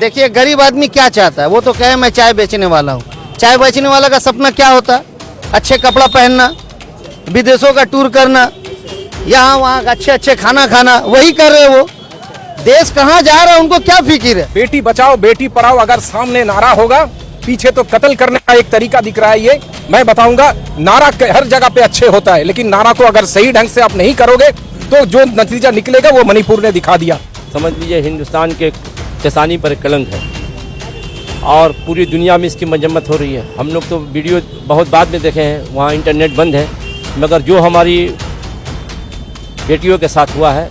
देखिए गरीब आदमी क्या चाहता है, वो तो कहे मैं चाय बेचने वाला हूँ। चाय बेचने वाला का सपना क्या होता है? अच्छे कपड़ा पहनना, विदेशों का टूर करना, यहाँ वहाँ अच्छे अच्छे खाना खाना, वही कर रहे वो। देश कहाँ जा रहा है उनको क्या फिक्र है? बेटी बचाओ बेटी पढ़ाओ अगर सामने नारा होगा, पीछे तो कत्ल करने का एक तरीका दिख रहा है। ये मैं बताऊंगा, नारा हर जगह पे अच्छे होता है, लेकिन नारा को अगर सही ढंग से आप नहीं करोगे तो जो नतीजा निकलेगा वो मणिपुर ने दिखा दिया। समझ लीजिए हिंदुस्तान के किसानी पर कलंक है और पूरी दुनिया में इसकी मजम्मत हो रही है। हम लोग तो वीडियो बहुत बाद में देखे हैं, वहाँ इंटरनेट बंद है, मगर जो हमारी बेटियों के साथ हुआ है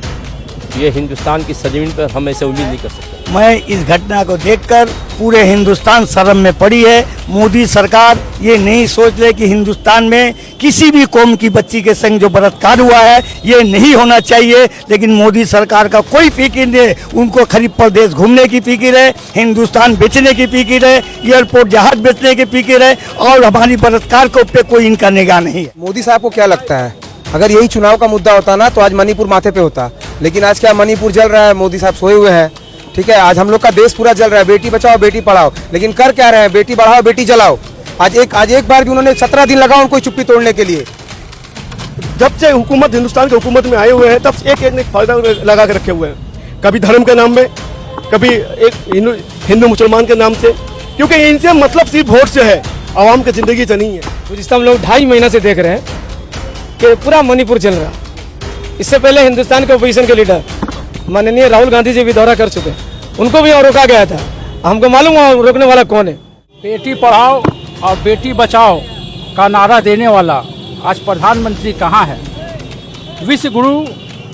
ये हिंदुस्तान की सरजमीन पर हम ऐसे उम्मीद नहीं कर सकते। मैं इस घटना को देखकर पूरे हिंदुस्तान शर्म में पड़ी है। मोदी सरकार ये नहीं सोच रहे कि हिंदुस्तान में किसी भी कौम की बच्ची के संग जो बलात्कार हुआ है ये नहीं होना चाहिए, लेकिन मोदी सरकार का कोई फिक्र नहीं। उनको खरीब प्रदेश घूमने की फिक्र है, हिंदुस्तान बेचने की फिक्र है, एयरपोर्ट जहाज बेचने की फिक्र है और हमारी बलात्कार को पे कोई इनका निगाह नहीं है। मोदी साहब को क्या लगता है, अगर यही चुनाव का मुद्दा होता ना तो आज मणिपुर माथे पे होता, लेकिन आज क्या मणिपुर जल रहा है, मोदी साहब सोए हुए हैं। ठीक है, आज हम लोग का देश पूरा जल रहा है, बेटी बचाओ बेटी पढ़ाओ, लेकिन कर क्या रहे हैं, बेटी बढ़ाओ बेटी जलाओ। आज एक बार भी उन्होंने 17 दिन लगा उनको चुप्पी तोड़ने के लिए। जब से हुकूमत हिंदुस्तान की हुकूमत में आए हुए हैं तब से एक फायदा लगा के रखे हुए हैं, कभी धर्म के नाम में, कभी एक हिंदू मुसलमान के नाम से, क्योंकि इनसे मतलब सिर्फ वोट से है, आवाम की जिंदगी से नहीं है। तो जिससे हम लोग 2.5 महीना से देख रहे हैं कि पूरा मणिपुर चल रहा। इससे पहले हिंदुस्तान के ओपोजिशन के लीडर माननीय राहुल गांधी जी भी दौरा कर चुके, उनको भी और रोका गया था। हमको मालूम है रोकने वाला कौन है। बेटी पढ़ाओ और बेटी बचाओ का नारा देने वाला आज प्रधानमंत्री कहाँ है? विश्व गुरु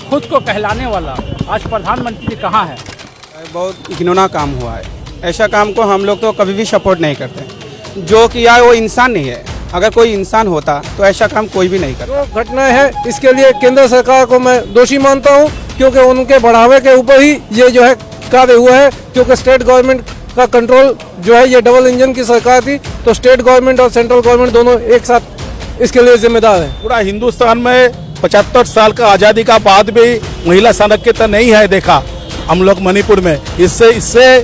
खुद को कहलाने वाला आज प्रधानमंत्री कहाँ है? बहुत घिनौना काम हुआ है। ऐसा काम को हम लोग तो कभी भी सपोर्ट नहीं करते। जो किया वो इंसान नहीं है, अगर कोई इंसान होता तो ऐसा काम कोई भी नहीं करता। जो घटना है इसके लिए केंद्र सरकार को मैं दोषी मानता हूं, क्योंकि उनके बढ़ावे के ऊपर ही ये जो है कार्य हुआ है। क्योंकि स्टेट गवर्नमेंट का कंट्रोल जो है, ये डबल इंजन की सरकार थी, तो स्टेट गवर्नमेंट और सेंट्रल गवर्नमेंट दोनों एक साथ इसके लिए जिम्मेदार है। पूरा हिंदुस्तान में 75 साल का आज़ादी का बाद भी महिला संरक्षण नहीं है देखा हम लोग मणिपुर में। इससे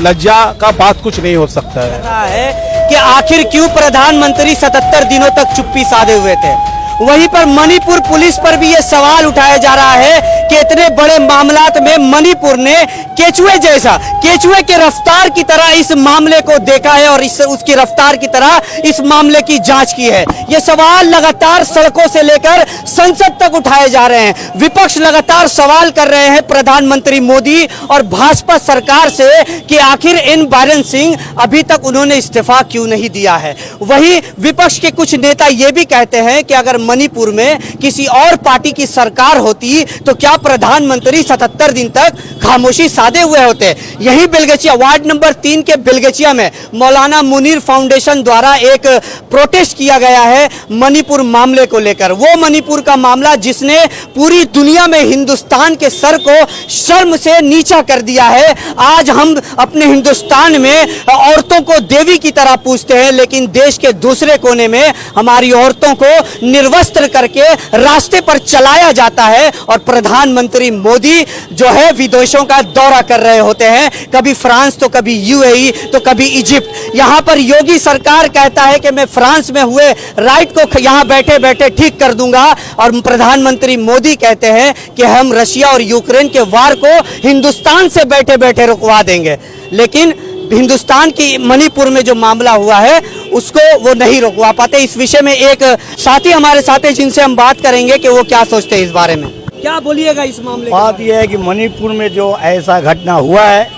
लज्जा का बात कुछ नहीं हो सकता है कि आखिर क्यों प्रधानमंत्री 77 दिनों तक चुप्पी साधे हुए थे। वहीं पर मणिपुर पुलिस पर भी ये सवाल उठाया जा रहा है कि इतने बड़े मामलात में मणिपुर ने केचुए के रफ्तार की तरह इस मामले को देखा है और उसकी रफ्तार की तरह इस मामले की जांच की है। ये सवाल लगातार सड़कों से लेकर संसद तक उठाए जा रहे हैं। विपक्ष लगातार सवाल कर रहे हैं प्रधानमंत्री मोदी और भाजपा सरकार से कि आखिर एन बीरेन सिंह अभी तक उन्होंने इस्तीफा क्यों नहीं दिया है। वहीं विपक्ष के कुछ नेता ये भी कहते हैं कि अगर मणिपुर में किसी और पार्टी की सरकार होती तो क्या प्रधानमंत्री 77 दिन तक खामोशी साधे हुए होते। यही बेलगचिया वार्ड नंबर 3 के बेलगचिया में मौलाना मुनीर फाउंडेशन द्वारा एक प्रोटेस्ट किया गया है मणिपुर मामले को लेकर। वो मणिपुर का मामला जिसने पूरी दुनिया में हिंदुस्तान के सर को शर्म से नीचा कर दिया है। आज हम अपने हिंदुस्तान में औरतों को देवी की तरह पूजते हैं, लेकिन देश के दूसरे कोने में हमारी औरतों को निर्वस्त्र करके रास्ते पर चलाया जाता है और प्रधानमंत्री मोदी जो है विदेशों का दौरा कर रहे होते हैं, कभी फ्रांस तो कभी यूएई तो कभी इजिप्ट। यहां पर योगी सरकार कहता है कि मैं फ्रांस में हुए राइट को यहां बैठे बैठे ठीक कर दूंगा और प्रधानमंत्री मोदी कहते हैं कि हम रशिया और यूक्रेन के वार को हिंदुस्तान से बैठे बैठे रुकवा देंगे। लेकिन हिंदुस्तान की मणिपुर में जो मामला हुआ है उसको वो नहीं रुकवा पाते। इस विषय में एक साथी हमारे साथ है जिनसे हम बात करेंगे कि वो क्या सोचते हैं इस बारे में। क्या बोलिएगा इस मामले? बात यह है कि मणिपुर में जो ऐसा घटना हुआ है,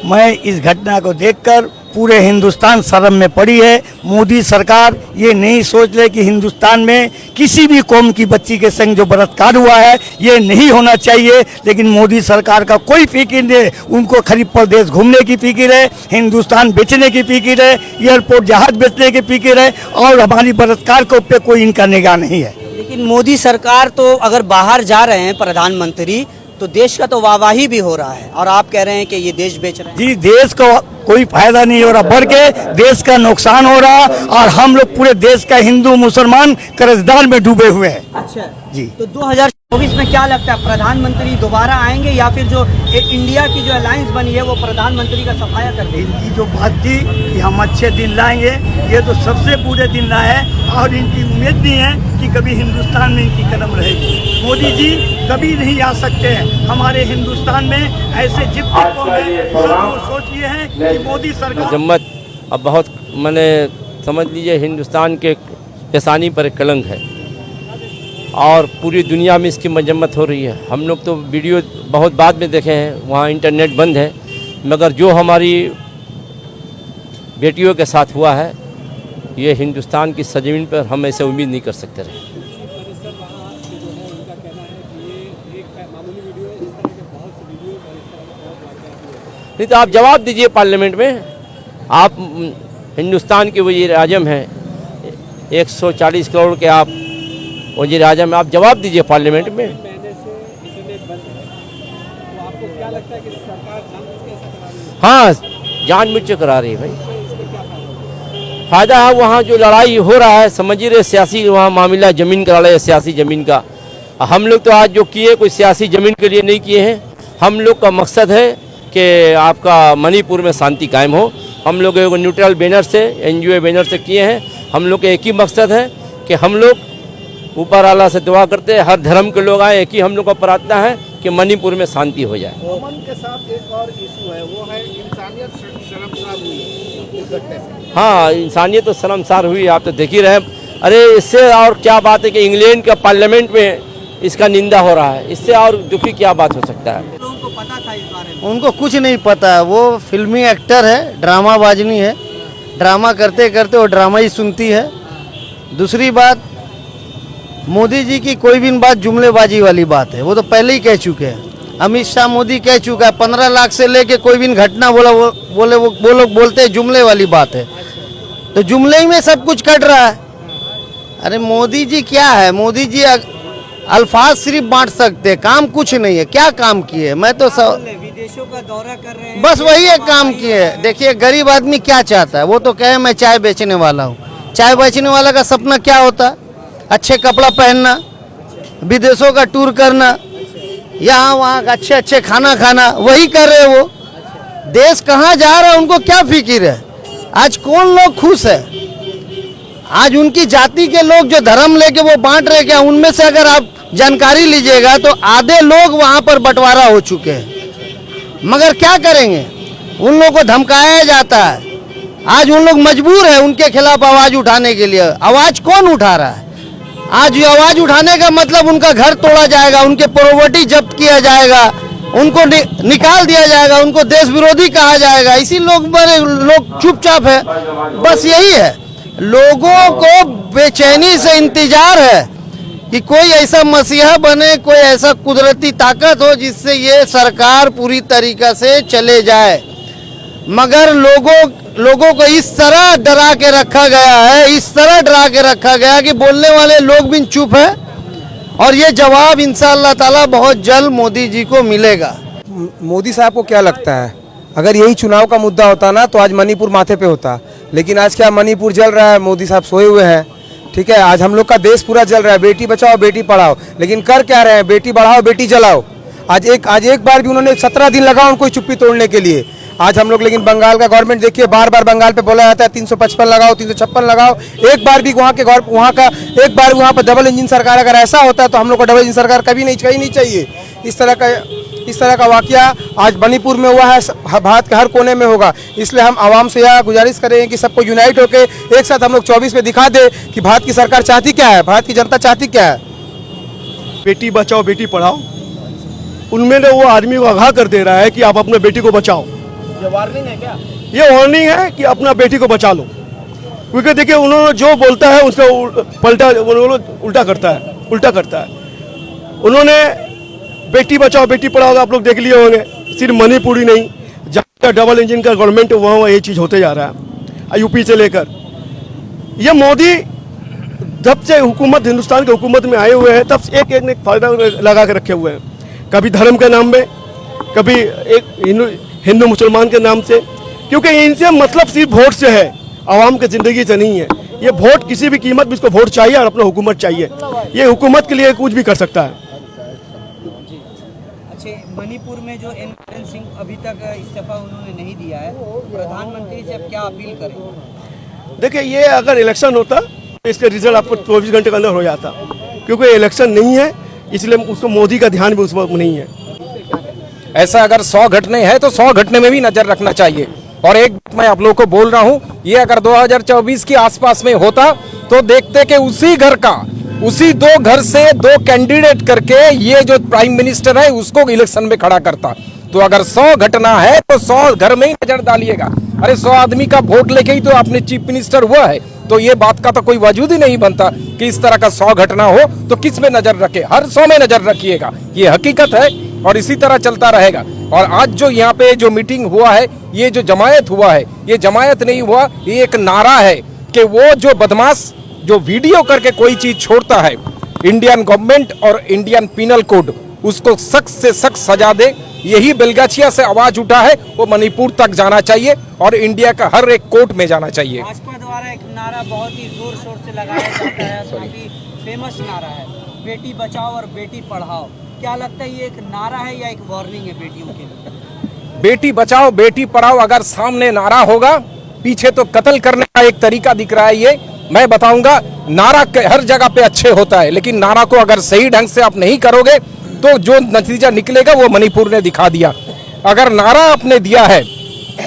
मैं इस घटना को देखकर पूरे हिंदुस्तान शर्म में पड़ी है। मोदी सरकार ये नहीं सोच रहे कि हिंदुस्तान में किसी भी कौम की बच्ची के संग जो बलात्कार हुआ है ये नहीं होना चाहिए, लेकिन मोदी सरकार का कोई फिक्र नहीं। उनको खरीब प्रदेश घूमने की फिक्र है, हिंदुस्तान बेचने की फिक्र है, एयरपोर्ट जहाज बेचने की फिक्र है और हमारी बलात्कार को पे कोई इनका निगाह नहीं है। लेकिन मोदी सरकार तो अगर बाहर जा रहे हैं प्रधानमंत्री तो देश का तो वाहवाही भी हो रहा है और आप कह रहे हैं कि ये देश बेच रहे हैं। जी, देश को कोई फायदा नहीं हो रहा, बढ़ के देश का नुकसान हो रहा, और हम लोग पूरे देश का हिंदू मुसलमान कर्जदार में डूबे हुए हैं। अच्छा जी। तो 2024 में क्या लगता है, प्रधानमंत्री दोबारा आएंगे या फिर जो इंडिया की जो अलायंस बनी है वो प्रधानमंत्री का सफाया कर देगी? इनकी जो बात थी कि हम अच्छे दिन लाएंगे, ये तो सबसे बुरे दिन लाए हैं, और इनकी उम्मीद नहीं है कि कभी हिंदुस्तान में इनकी कदम रहेगी। मोदी जी कभी नहीं आ सकते हैं हमारे हिंदुस्तान में, ऐसे जितने कौम है सब सोच लिए हैं कि मोदी सरकार मजम्मत अब बहुत मैंने समझ लीजिए हिंदुस्तान के किसानी पर एक कलंक है और पूरी दुनिया में इसकी मजम्मत हो रही है। हम लोग तो वीडियो बहुत बाद में देखे हैं, वहाँ इंटरनेट बंद है, मगर जो हमारी बेटियों के साथ हुआ है ये हिंदुस्तान की सरजमीन पर हम ऐसे उम्मीद नहीं कर सकते रहे। नहीं तो आप जवाब दीजिए पार्लियामेंट में, आप हिंदुस्तान के वज़ीर आज़म हैं, 140 करोड़ के आप वज़ीर आज़म हैं, आप जवाब दीजिए पार्लियामेंट में। हाँ, जानबूझ के करा रही है भाई, फायदा है। वहाँ जो लड़ाई हो रहा है समझ रहे, सियासी वहाँ मामला ज़मीन का लड़ाई है, सियासी ज़मीन का। हम लोग तो आज जो किए कोई सियासी ज़मीन के लिए नहीं किए हैं, हम लोग का मकसद है कि आपका मणिपुर में शांति कायम हो। हम लोग एक न्यूट्रल बैनर से, NGO बैनर से किए हैं। हम लोग का एक ही मकसद है कि हम लोग ऊपर आला से दुआ करते हैं, हर धर्म के लोग आए, एक ही हम लोग का प्रार्थना है कि मणिपुर में शांति हो जाए। अमन के साथ एक और इशू है, वो है इंसानियत शर्मसार हुई इस घटने से। हाँ, इंसानियत तो शर्मसार हुई, आप तो देख ही रहे। अरे इससे और क्या बात है कि इंग्लैंड का पार्लियामेंट में इसका निंदा हो रहा है, इससे और दुखी क्या बात हो सकता है। लोगों को पता था इस बारे में? उनको कुछ नहीं पता है, वो फिल्मी एक्टर है, ड्रामा बाजनी है, ड्रामा करते करते वो ड्रामा ही सुनती है। दूसरी बात, मोदी जी की कोई भी बात जुमलेबाजी वाली बात है, वो तो पहले ही कह चुके हैं। अमित शाह मोदी कह चुका है, 15 लाख से लेके कोई भी घटना बोला वो लोग बोलते हैं जुमले वाली बात है, तो जुमले ही में सब कुछ कट रहा है। अरे मोदी जी क्या है, मोदी जी अल्फाज सिर्फ बांट सकते हैं, काम कुछ नहीं है। क्या काम किए? मैं तो विदेशों का दौरा कर रहे हैं, बस वही एक काम किए। देखिए गरीब आदमी क्या चाहता है, वो तो कहे मैं चाय बेचने वाला हूँ। चाय बेचने वाला का सपना क्या होता? अच्छे कपड़ा पहनना, विदेशों का टूर करना, यहाँ वहाँ अच्छे अच्छे खाना खाना, वही कर रहे वो। देश कहाँ जा रहा है उनको क्या फिक्र है? आज कौन लोग खुश है? आज उनकी जाति के लोग जो धर्म लेके वो बांट रहे, क्या उनमें से अगर आप जानकारी लीजिएगा तो आधे लोग वहाँ पर बंटवारा हो चुके हैं। मगर क्या करेंगे, उन लोगों को धमकाया जाता है। आज उन लोग मजबूर है उनके खिलाफ आवाज उठाने के लिए। आवाज कौन उठा रहा है? आज ये आवाज उठाने का मतलब उनका घर तोड़ा जाएगा, उनके प्रॉपर्टी जब्त किया जाएगा, उनको निकाल दिया जाएगा, उनको देश विरोधी कहा जाएगा। इसी लोग चुपचाप है। बस यही है, लोगों को बेचैनी से इंतजार है कि कोई ऐसा मसीहा बने, कोई ऐसा कुदरती ताकत हो जिससे ये सरकार पूरी तरीका से चले जाए। मगर लोगों को इस तरह डरा के रखा गया है, इस तरह डरा के रखा गया कि बोलने वाले लोग भी चुप है, और ये जवाब इंशाअल्लाह ताला बहुत जल्द मोदी जी को मिलेगा। मोदी साहब को क्या लगता है, अगर यही चुनाव का मुद्दा होता ना तो आज मणिपुर माथे पे होता, लेकिन आज क्या मणिपुर जल रहा है, मोदी साहब सोए हुए हैं। ठीक है, आज हम लोग का देश पूरा जल रहा है, बेटी बचाओ बेटी पढ़ाओ, लेकिन कर क्या रहे हैं, बेटी बढ़ाओ बेटी जलाओ। आज एक बार भी उन्होंने 17 दिन लगा उनको चुप्पी तोड़ने के लिए। आज हम लोग लेकिन बंगाल का गवर्नमेंट देखिए, बार बार बंगाल पे बोला जाता है 355 लगाओ 356 लगाओ, एक बार भी वहाँ पर डबल इंजन सरकार अगर ऐसा होता है तो हम लोग को डबल इंजन सरकार कभी नहीं चाहिए। इस तरह का वाकया आज मणिपुर में हुआ है, भारत के हर कोने में होगा। इसलिए हम आवाम से यह गुजारिश करेंगे कि सबको यूनाइट होकर एक साथ हम लोग 24 में दिखा दे कि भारत की सरकार चाहती क्या है, भारत की जनता चाहती क्या है। बेटी बचाओ बेटी पढ़ाओ, उनमें वो आदमी को आगाह कर दे रहा है कि आप अपने बेटी को बचाओ। ये वार्निंग है क्या? ये वार्निंग है कि अपना बेटी को बचा लो, क्योंकि देखिए उन्होंने जो बोलता है उसका उल्टा करता है। उन्होंने बेटी बचाओ बेटी पढ़ाओ आप लोग देख लिए होंगे, सिर्फ मणिपुर ही नहीं, जहाँ का डबल इंजन का गवर्नमेंट वहाँ ये चीज़ होते जा रहा है, यूपी से लेकर। ये मोदी जब से हिंदुस्तान की हुकूमत में आए हुए हैं तब से एक फायदा लगा के रखे हुए हैं। कभी धर्म के नाम में, कभी एक हिंदू मुसलमान के नाम से, क्योंकि इनसे मतलब सिर्फ वोट से है, आवाम की ज़िंदगी से नहीं है। ये वोट किसी भी कीमत पर इसको वोट चाहिए और अपना हुकूमत चाहिए। ये हुकूमत के लिए कुछ भी कर सकता है। मणिपुर में जो एन बीरेन सिंह अभी तक इस्तीफा उन्होंने नहीं दिया है, प्रधानमंत्री से अब क्या अपील करें? देखिए, ये अगर इलेक्शन होता तो इसका रिजल्ट आपको 24 घंटे के अंदर हो जाता, क्योंकि इलेक्शन नहीं है, इसलिए उसको मोदी का ध्यान भी उस वक्त नहीं है। ऐसा अगर 100 घटने हैं तो 100 घटने में भी नजर रखना चाहिए। और एक मैं आप लोगों को बोल रहा हूं, ये अगर 2024 के आसपास में होता तो देखते कि उसी 2 घर से 2 कैंडिडेट करके ये जो प्राइम मिनिस्टर है उसको इलेक्शन में खड़ा करता। तो अगर 100 घटना है तो 100 घर में ही नजर डालिएगा। अरे 100 आदमी का वोट लेके ही तो आपने चीफ मिनिस्टर हुआ है, तो ये बात का तो कोई वजूद ही नहीं बनता कि इस तरह का 100 घटना हो तो किस में नजर रखे। हर 100 में नजर रखिएगा, ये हकीकत है और इसी तरह चलता रहेगा। और आज जो यहाँ पे जो मीटिंग हुआ है, ये जो जमायत हुआ है, ये जमायत नहीं हुआ, ये एक नारा है कि वो जो बदमाश जो वीडियो करके कोई चीज छोड़ता है, इंडियन गवर्नमेंट और इंडियन पिनल कोड उसको सख्त से सख्त सजा दे। यही बेलगाछिया से आवाज उठा है, वो मणिपुर तक जाना चाहिए और इंडिया का हर एक कोर्ट में जाना चाहिए। भाजपा द्वारा एक नारा बहुत ही जोर शोर से लगाया जाता है, काफी फेमस नारा है, बेटी बचाओ और बेटी पढ़ाओ। क्या लगता है ये एक नारा है या एक वार्निंग है बेटियों के लिए? बेटी बचाओ बेटी पढ़ाओ अगर सामने नारा होगा, पीछे तो कत्ल करने का एक तरीका दिख रहा है। ये मैं बताऊंगा, नारा हर जगह पे अच्छे होता है, लेकिन नारा को अगर सही ढंग से आप नहीं करोगे तो जो नतीजा निकलेगा वो मणिपुर ने दिखा दिया। अगर नारा आपने दिया है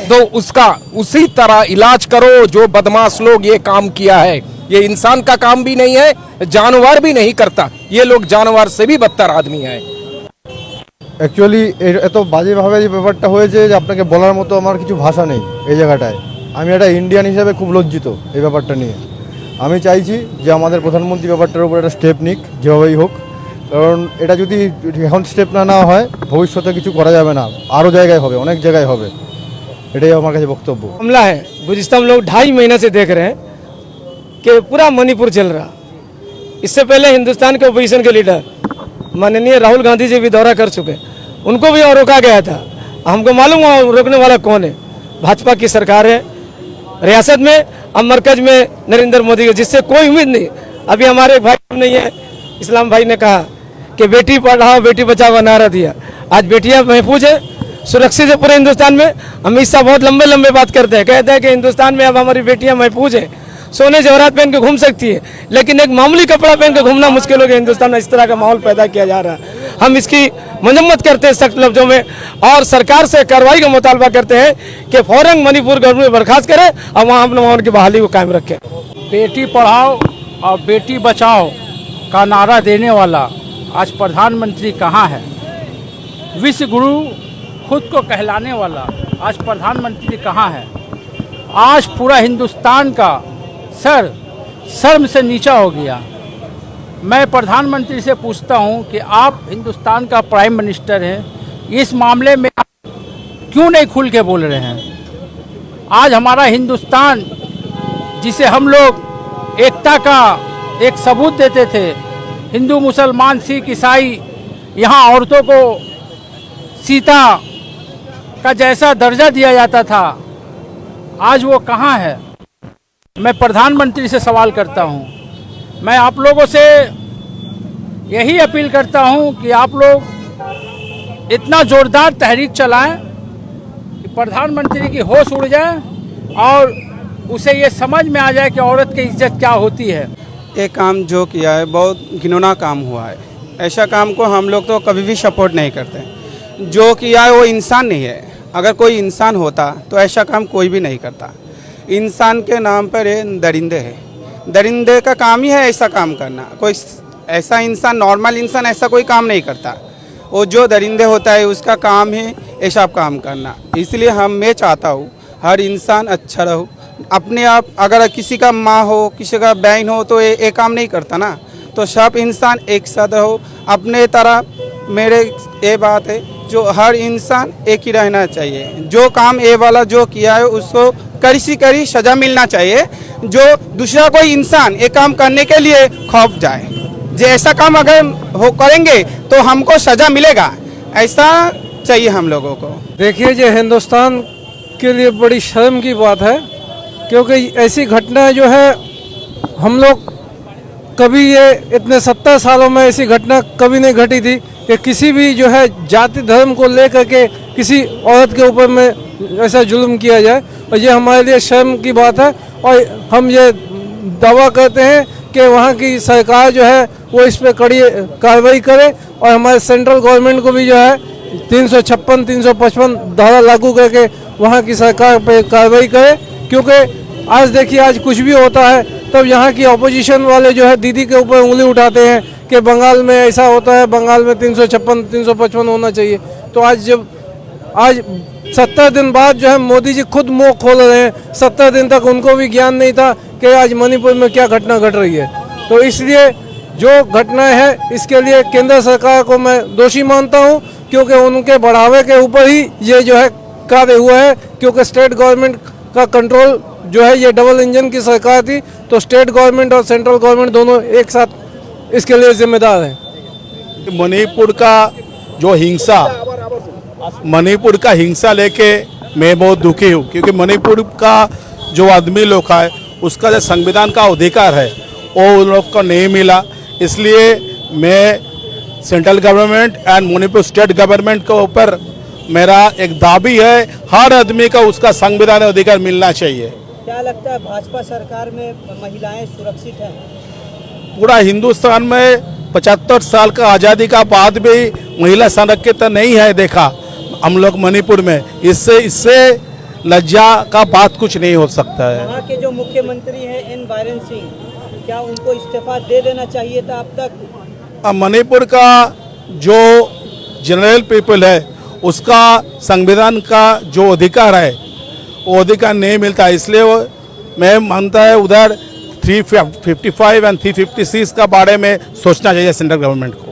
तो उसका उसी तरह इलाज करो। जो बदमाश लोग ये काम किया है, ये इंसान का काम भी नहीं है, जानवर भी नहीं करता, ये लोग जानवर से भी बदतर आदमी है। অ্যাকচুয়ালি এত বাজেভাবে যে ব্যাপারটা হয়েছে যে আপনাকে বলার মতো আমার কিছু ভাষা নেই এই জায়গাটায়। আমি একটা ইন্ডিয়ান হিসেবে খুব লজ্জিত এই ব্যাপারটা নিয়ে। আমি চাইছি যে আমাদের প্রধানমন্ত্রী ব্যাপারটার উপর একটা স্টেপ নিক যেভাবেই হোক, কারণ এটা যদি এখন স্টেপ না নেওয়া হয় ভবিষ্যতে কিছু করা যাবে না, আরও জায়গায় হবে, অনেক জায়গায় হবে। এটাই আমার কাছে বক্তব্য। मामला है गुज़िस्ता हम लोग 2.5 महीना से देख रहे हैं कि पूरा मणिपुर चल रहा। इससे पहले हिंदुस्तान के ओपोजिशन के लीडर माननीय राहुल गांधी जी भी दौरा कर चुके, उनको भी और रोका गया था। हमको मालूम है रोकने वाला कौन है, भाजपा की सरकार है रियासत में, अब मरकज में नरेंद्र मोदी के, जिससे कोई उम्मीद नहीं। अभी हमारे एक भाई नहीं है, इस्लाम भाई ने कहा कि बेटी पढ़ाओ बेटी बचाओ का नारा दिया। आज बेटियां महफूज है, सुरक्षित है पूरे हिंदुस्तान में। अमित शाह बहुत लंबे लंबे बात करते हैं, कहते हैं कि हिंदुस्तान में अब हमारी बेटियां महफूज है, सोने जवाहरात पहन के घूम सकती है, लेकिन एक मामूली कपड़ा पहन के घूमना मुश्किल हो गया। हिंदुस्तान में इस तरह का माहौल पैदा किया जा रहा है। हम इसकी मजम्मत करते हैं सख्त लफ्जों में और सरकार से कार्रवाई का मुतालबा करते हैं कि फौरन मणिपुर गवर्नमेंट बर्खास्त करे और वहाँ अपने माहौल की बहाली को कायम रखे। बेटी पढ़ाओ और बेटी बचाओ का नारा देने वाला आज प्रधानमंत्री कहाँ है? विश्व गुरु खुद को कहलाने वाला आज प्रधानमंत्री कहाँ है? आज पूरा हिंदुस्तान का सर शर्म से नीचा हो गया। मैं प्रधानमंत्री से पूछता हूं कि आप हिंदुस्तान का प्राइम मिनिस्टर हैं, इस मामले में आप क्यों नहीं खुल के बोल रहे हैं? आज हमारा हिंदुस्तान, जिसे हम लोग एकता का एक सबूत देते थे, हिंदू मुसलमान सिख ईसाई, यहाँ औरतों को सीता का जैसा दर्जा दिया जाता था, आज वो कहाँ है? मैं प्रधानमंत्री से सवाल करता हूँ। मैं आप लोगों से यही अपील करता हूँ कि आप लोग इतना जोरदार तहरीक चलाएं कि प्रधानमंत्री की होश उड़ जाए और उसे ये समझ में आ जाए कि औरत की इज्जत क्या होती है। ये काम जो किया है बहुत घिनौना काम हुआ है। ऐसा काम को हम लोग तो कभी भी सपोर्ट नहीं करते। जो किया है वो इंसान नहीं है। अगर कोई इंसान होता तो ऐसा काम कोई भी नहीं करता। इंसान के नाम पर ये दरिंदे है, दरिंदे का काम ही है ऐसा काम करना। कोई ऐसा इंसान, नॉर्मल इंसान ऐसा कोई काम नहीं करता। वो जो दरिंदे होता है उसका काम है ऐसा काम करना। इसलिए मैं चाहता हूँ हर इंसान अच्छा रहो अपने आप। अगर किसी का माँ हो, किसी का बहन हो तो ये काम नहीं करता ना, तो सब इंसान एक साथ रहो अपने तरह। मेरे ये बात है, जो हर इंसान एक ही रहना चाहिए। जो काम ये वाला जो किया है उसको कड़ी से कड़ी सजा मिलना चाहिए। जो दूसरा कोई इंसान ये काम करने के लिए खौफ जाए, जो ऐसा काम अगर हो करेंगे तो हमको सजा मिलेगा, ऐसा चाहिए हम लोगों को। देखिए, जो हिंदुस्तान के लिए बड़ी शर्म की बात है, क्योंकि ऐसी घटना जो है हम लोग कभी ये इतने 70 सालों में ऐसी घटना कभी नहीं घटी थी कि किसी भी जो है जाति धर्म को लेकर के किसी औरत के ऊपर में ऐसा जुल्म किया जाए, और ये हमारे लिए शर्म की बात है। और हम ये दावा करते हैं कि वहाँ की सरकार जो है वो इस पर कड़ी कार्रवाई करे, और हमारे सेंट्रल गवर्नमेंट को भी जो है 356, 355 धारा लागू करके वहाँ की सरकार पे कार्रवाई करे। क्योंकि आज देखिए, आज कुछ भी होता है तब यहाँ की अपोजिशन वाले जो है दीदी के ऊपर उंगली उठाते हैं कि बंगाल में ऐसा होता है, बंगाल में 356, 355 होना चाहिए। तो आज 70 दिन बाद जो है मोदी जी खुद मुंह खोल रहे हैं। 70 दिन तक उनको भी ज्ञान नहीं था कि आज मणिपुर में क्या घटना घट रही है। तो इसलिए जो घटनाएं है इसके लिए केंद्र सरकार को मैं दोषी मानता हूं, क्योंकि उनके बढ़ावे के ऊपर ही ये जो है कार्य हुआ है। क्योंकि स्टेट गवर्नमेंट का कंट्रोल जो है, ये डबल इंजन की सरकार थी, तो स्टेट गवर्नमेंट और सेंट्रल गवर्नमेंट दोनों एक साथ इसके लिए जिम्मेदार हैं। मणिपुर का जो हिंसा, मणिपुर का हिंसा लेके मैं बहुत दुखी हूँ, क्योंकि मणिपुर का जो आदमी लोग है उसका जो संविधान का अधिकार है वो उन लोग को नहीं मिला। इसलिए मैं central government and Manipur state government के ऊपर मेरा एक दाबी है, हर आदमी का उसका संविधान अधिकार मिलना चाहिए। क्या लगता है भाजपा सरकार में महिलाएं सुरक्षित हैं? पूरा हिंदुस्तान में 75 साल का आज़ादी का बाद भी महिला संरक्षित नहीं है देखा हम लोग मणिपुर में। इससे लज्जा का बात कुछ नहीं हो सकता है। वहाँ के जो मुख्यमंत्री हैं एन बीरेन सिंह, क्या उनको इस्तीफा दे देना चाहिए था अब तक? मणिपुर का जो जनरल पीपल है उसका संविधान का जो अधिकार है वो अधिकार नहीं मिलता। इसलिए मैं मानता है उधर 355 एंड 356 का बारे में सोचना चाहिए सेंट्रल गवर्नमेंट को।